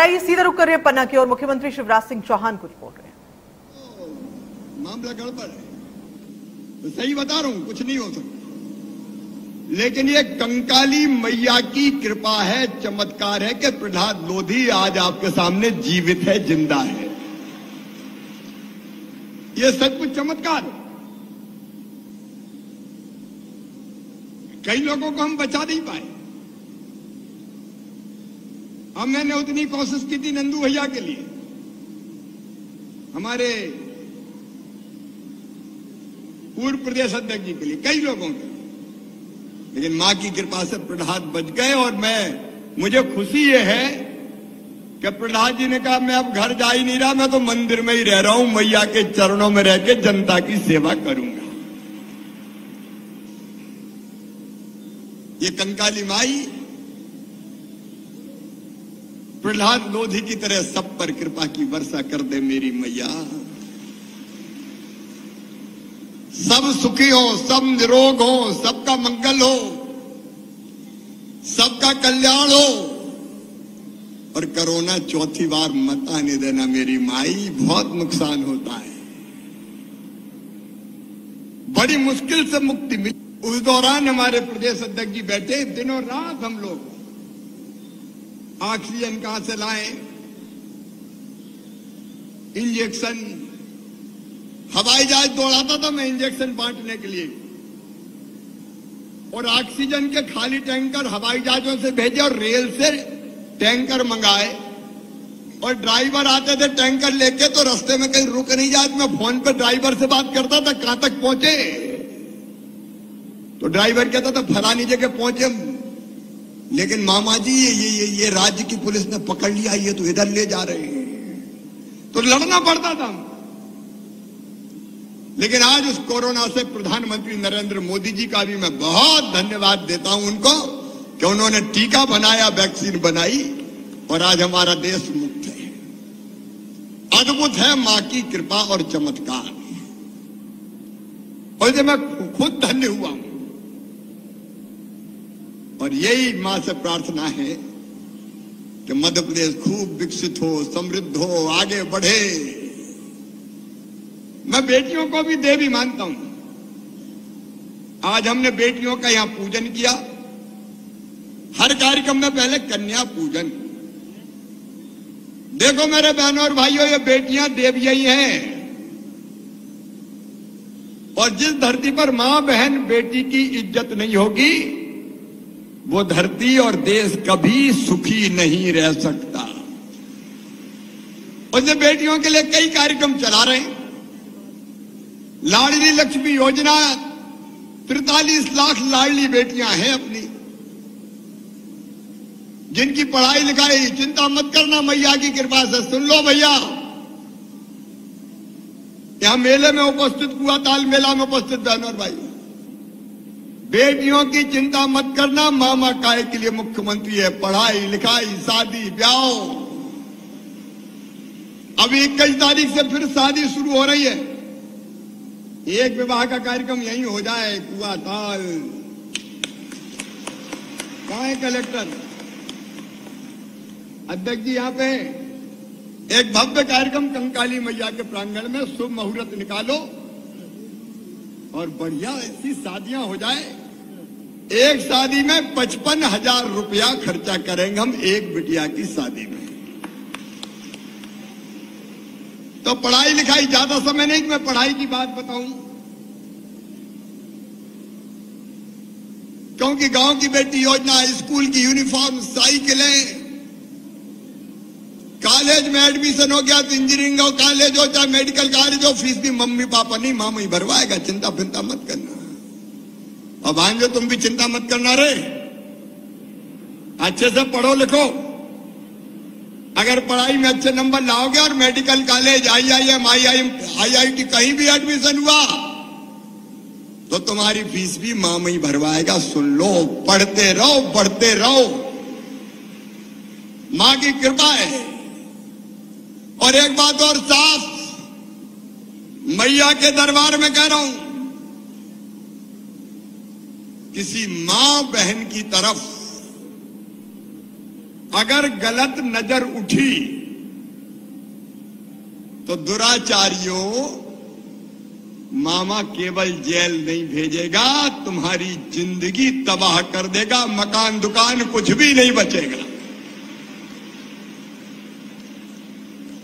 आइए सीधा रुक कर रहे हैं पन्ना की और मुख्यमंत्री शिवराज सिंह चौहान कुछ बोल रहे हैं। मामला गड़बड़ है, तो सही बता रहा हूं, कुछ नहीं हो सकता। लेकिन ये कंकाली मैया की कृपा है, चमत्कार है कि प्रहलाद लोधी आज आपके सामने जीवित है, जिंदा है। ये सचमुच चमत्कार है। कई लोगों को हम बचा नहीं पाए। अब मैंने उतनी कोशिश की थी नंदू भैया के लिए, हमारे पूर्व प्रदेश अध्यक्ष जी के लिए, कई लोगों के, लेकिन मां की कृपा से प्रहलाद बच गए। और मुझे खुशी ये है कि प्रहलाद जी ने कहा मैं अब घर जा ही नहीं रहा, मैं तो मंदिर में ही रह रहा हूं, मैया के चरणों में रह के जनता की सेवा करूंगा। ये कंकाली माई प्रहलाद लोधी की तरह सब पर कृपा की वर्षा कर दे मेरी मैया। सब सुखी हो, सब निरोग हो, सबका मंगल हो, सबका कल्याण हो, और कोरोना चौथी बार मत आने देना मेरी माई। बहुत नुकसान होता है, बड़ी मुश्किल से मुक्ति मिली। उस दौरान हमारे प्रदेश अध्यक्ष जी बैठे, दिनों रात हम लोग ऑक्सीजन कहां से लाएं, इंजेक्शन, हवाई जहाज दौड़ाता था मैं इंजेक्शन बांटने के लिए, और ऑक्सीजन के खाली टैंकर हवाई जहाजों से भेजे और रेल से टैंकर मंगाए, और ड्राइवर आते थे टैंकर लेके, तो रास्ते में कहीं रुक नहीं जाए। मैं फोन पर ड्राइवर से बात करता था, कहां तक पहुंचे, तो ड्राइवर कहता था फलानी जगह पहुंचे, लेकिन मामा जी ये राज्य की पुलिस ने पकड़ लिया, ये तो इधर ले जा रहे हैं, तो लड़ना पड़ता था। लेकिन आज उस कोरोना से प्रधानमंत्री नरेंद्र मोदी जी का भी मैं बहुत धन्यवाद देता हूं उनको, कि उन्होंने टीका बनाया, वैक्सीन बनाई, और आज हमारा देश मुक्त है। अद्भुत है मां की कृपा और चमत्कार, और इसे मैं खुद धन्य हुआ हूं। और यही मां से प्रार्थना है कि मध्य प्रदेश खूब विकसित हो, समृद्ध हो, आगे बढ़े। मैं बेटियों को भी देवी मानता हूं। आज हमने बेटियों का यहां पूजन किया, हर कार्यक्रम में पहले कन्या पूजन। देखो मेरे बहनों और भाइयों, ये बेटियां देवियां ही हैं, और जिस धरती पर मां बहन बेटी की इज्जत नहीं होगी, वो धरती और देश कभी सुखी नहीं रह सकता। और बेटियों के लिए कई कार्यक्रम चला रहे हैं। लाडली लक्ष्मी योजना, 43 लाख लाडली बेटियां हैं अपनी, जिनकी पढ़ाई लिखाई, चिंता मत करना मैया की कृपा से। सुन लो भैया, यहां मेले में उपस्थित हुआ, ताल मेला में उपस्थित बहनों और भाई, बेटियों की चिंता मत करना, मामा काय के लिए मुख्यमंत्री है। पढ़ाई लिखाई, शादी ब्याह, अभी 21 तारीख से फिर शादी शुरू हो रही है। एक विवाह का कार्यक्रम यहीं हो जाए, कुआ ताल। कहां है कलेक्टर? अध्यक्ष जी यहां पे एक भव्य कार्यक्रम कंकाली मैया के प्रांगण में शुभ मुहूर्त निकालो और बढ़िया ऐसी शादियां हो जाए। एक शादी में 55,000 रुपया खर्चा करेंगे हम, एक बिटिया की शादी में। तो पढ़ाई लिखाई, ज्यादा समय नहीं कि मैं पढ़ाई की बात बताऊं, क्योंकि गांव की बेटी योजना, स्कूल की यूनिफॉर्म, साइकिलें, कॉलेज में एडमिशन हो गया तो इंजीनियरिंग हो, कॉलेज हो चाहे मेडिकल कॉलेज हो, फीस भी मम्मी पापा नहीं, मामा ही भरवाएगा। चिंता फिंता मत करना। और भांजो तुम भी चिंता मत करना रे, अच्छे से पढ़ो लिखो। अगर पढ़ाई में अच्छे नंबर लाओगे और मेडिकल कॉलेज, IIM, IIT कहीं भी एडमिशन हुआ तो तुम्हारी फीस भी मामा ही भरवाएगा। सुन लो, पढ़ते रहो, बढ़ते रहो, मां की कृपा है। और एक बात और साफ, मैया के दरबार में कह रहा हूं, किसी मां बहन की तरफ अगर गलत नजर उठी तो दुराचारियों, मामा केवल जेल नहीं भेजेगा, तुम्हारी जिंदगी तबाह कर देगा, मकान दुकान कुछ भी नहीं बचेगा।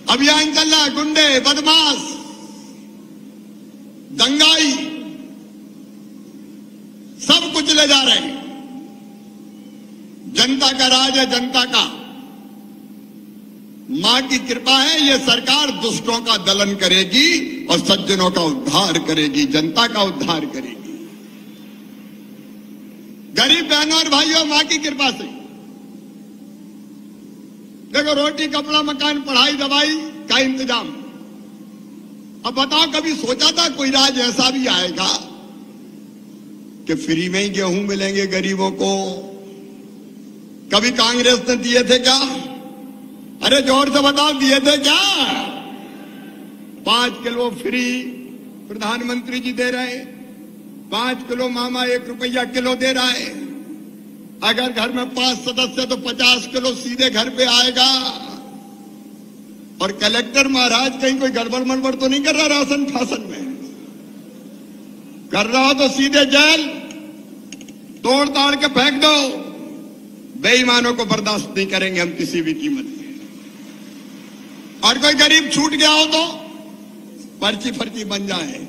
अभियान चल रहा, गुंडे, बदमाश, दंगाई सब कुछ ले जा रहे हैं। जनता का राज है, जनता का। मां की कृपा है, ये सरकार दुष्टों का दलन करेगी और सज्जनों का उद्धार करेगी, जनता का उद्धार करेगी। गरीब बहनों और भाइयों, मां की कृपा से देखो, रोटी, कपड़ा, मकान, पढ़ाई, दवाई का इंतजाम। अब बताओ, कभी सोचा था कोई राज ऐसा भी आएगा कि फ्री में ही गेहूं मिलेंगे गरीबों को? कभी कांग्रेस ने दिए थे क्या? अरे जोर से बताओ, दिए थे क्या? 5 किलो फ्री प्रधानमंत्री जी दे रहे, 5 किलो मामा 1 रुपया किलो दे रहा है। अगर घर में 5 सदस्य तो 50 किलो सीधे घर पे आएगा। और कलेक्टर महाराज कहीं कोई गड़बड़ मड़बड़ तो नहीं कर रहा राशन फासन में? कर रहा हो तो सीधे जेल, तोड़ ताड़ के फेंक दो। बेईमानों को बर्दाश्त नहीं करेंगे हम किसी भी कीमत पे। और कोई गरीब छूट गया हो तो पर्ची फर्ची बन जाए।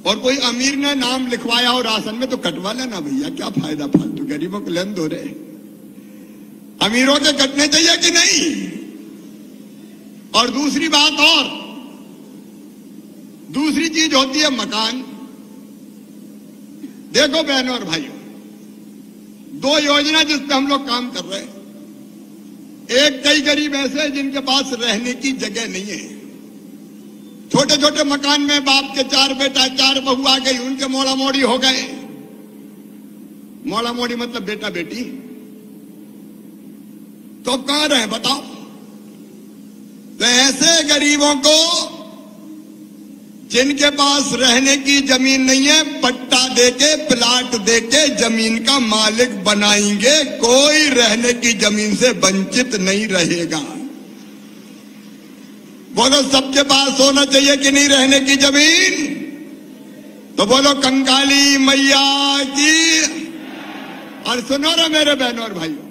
और कोई अमीर ने नाम लिखवाया हो राशन में तो कटवा लेना भैया, क्या फायदा फालतू गरीबों को लेन दो रहे। अमीरों के कटने चाहिए कि नहीं? और दूसरी बात, और दूसरी चीज होती है मकान। देखो बहनों और भाइयों, 2 योजना जिस पे हम लोग काम कर रहे हैं। एक, कई गरीब ऐसे हैं जिनके पास रहने की जगह नहीं है। छोटे छोटे मकान में बाप के 4 बेटा 4 बहू आ गई, उनके मोड़ा मोड़ी हो गए। मोड़ा मोड़ी मतलब बेटा बेटी। तो अब कहां रहे बताओ? तो ऐसे गरीबों को जिनके पास रहने की जमीन नहीं है, पट्टा देके, प्लाट देके जमीन का मालिक बनाएंगे। कोई रहने की जमीन से वंचित नहीं रहेगा। बोलो, सबके पास होना चाहिए कि नहीं रहने की जमीन? तो बोलो कंकाली मैया की। और सुनो रे मेरे बहनों और भाइयों,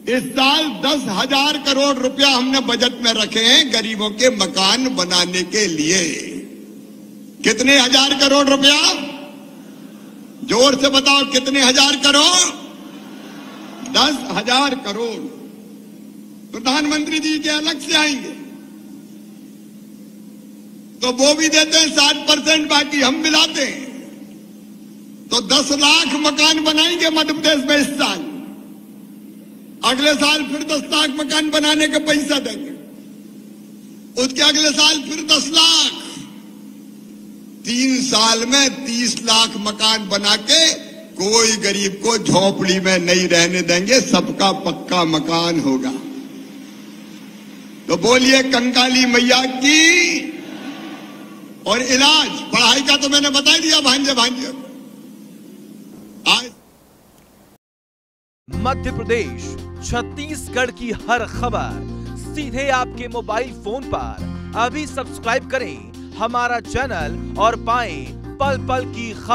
इस साल 10,000 करोड़ रुपया हमने बजट में रखे हैं गरीबों के मकान बनाने के लिए। कितने हजार करोड़ रुपया? जोर से बताओ, कितने हजार करोड़? 10,000 करोड़। प्रधानमंत्री जी के अलग से आएंगे तो वो भी देते हैं 60%, बाकी हम मिलाते हैं। तो 10 लाख मकान बनाएंगे मध्य प्रदेश में इस साल। अगले साल फिर 10 लाख मकान बनाने का पैसा देंगे। उसके अगले साल फिर 10 लाख। 3 साल में 30 लाख मकान बना के कोई गरीब को झोपड़ी में नहीं रहने देंगे, सबका पक्का मकान होगा। तो बोलिए कंकाली मैया की। और इलाज, पढ़ाई का तो मैंने बता दिया भांजे भांजे। आज मध्य प्रदेश, छत्तीसगढ़ की हर खबर सीधे आपके मोबाइल फोन पर। अभी सब्सक्राइब करें हमारा चैनल और पाएं पल पल की खबर।